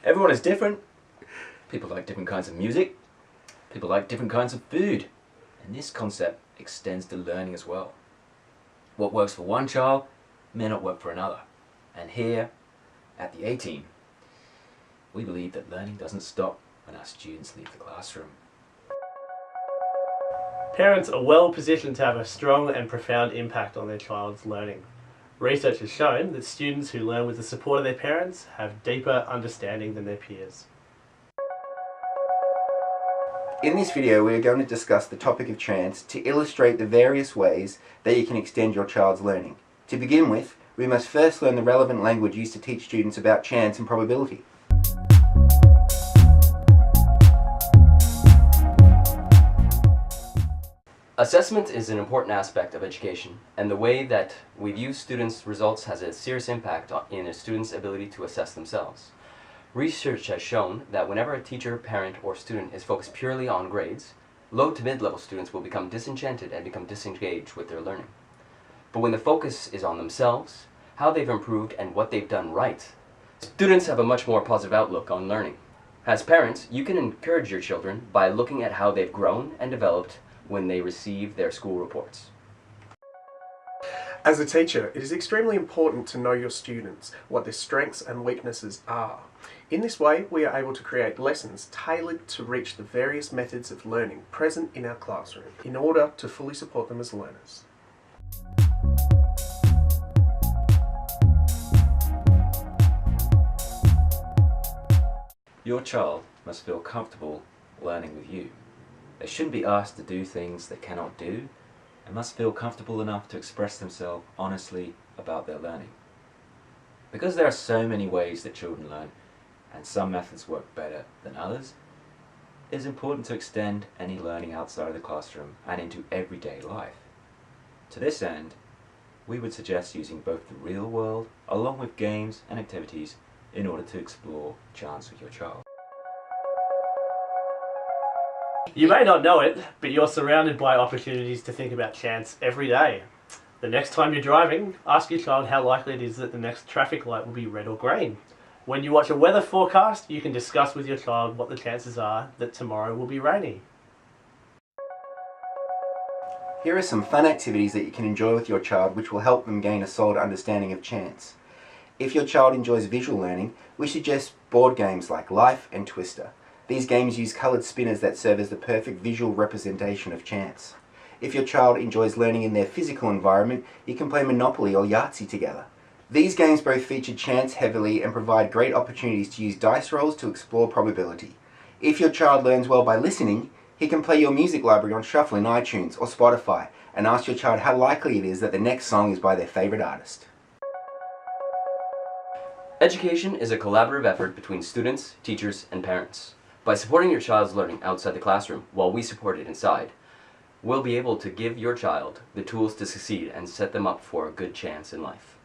Everyone is different. People like different kinds of music. People like different kinds of food. And this concept extends to learning as well. What works for one child may not work for another. And here, at the A-Team, we believe that learning doesn't stop when our students leave the classroom. Parents are well positioned to have a strong and profound impact on their child's learning. Research has shown that students who learn with the support of their parents have deeper understanding than their peers. In this video, we are going to discuss the topic of chance to illustrate the various ways that you can extend your child's learning. To begin with, we must first learn the relevant language used to teach students about chance and probability. Assessment is an important aspect of education, and the way that we view students' results has a serious impact in a student's ability to assess themselves. Research has shown that whenever a teacher, parent, or student is focused purely on grades, low to mid-level students will become disenchanted and become disengaged with their learning. But when the focus is on themselves, how they've improved, and what they've done right, students have a much more positive outlook on learning. As parents, you can encourage your children by looking at how they've grown and developed when they receive their school reports. As a teacher, it is extremely important to know your students, what their strengths and weaknesses are. In this way, we are able to create lessons tailored to reach the various methods of learning present in our classroom in order to fully support them as learners. Your child must feel comfortable learning with you. They shouldn't be asked to do things they cannot do, and must feel comfortable enough to express themselves honestly about their learning. Because there are so many ways that children learn, and some methods work better than others, it is important to extend any learning outside of the classroom and into everyday life. To this end, we would suggest using both the real world along with games and activities in order to explore chance with your child. You may not know it, but you're surrounded by opportunities to think about chance every day. The next time you're driving, ask your child how likely it is that the next traffic light will be red or green. When you watch a weather forecast, you can discuss with your child what the chances are that tomorrow will be rainy. Here are some fun activities that you can enjoy with your child which will help them gain a solid understanding of chance. If your child enjoys visual learning, we suggest board games like Life and Twister. These games use coloured spinners that serve as the perfect visual representation of chance. If your child enjoys learning in their physical environment, you can play Monopoly or Yahtzee together. These games both feature chance heavily and provide great opportunities to use dice rolls to explore probability. If your child learns well by listening, he can play your music library on shuffle in iTunes or Spotify and ask your child how likely it is that the next song is by their favourite artist. Education is a collaborative effort between students, teachers, and parents. By supporting your child's learning outside the classroom while we support it inside, we'll be able to give your child the tools to succeed and set them up for a good chance in life.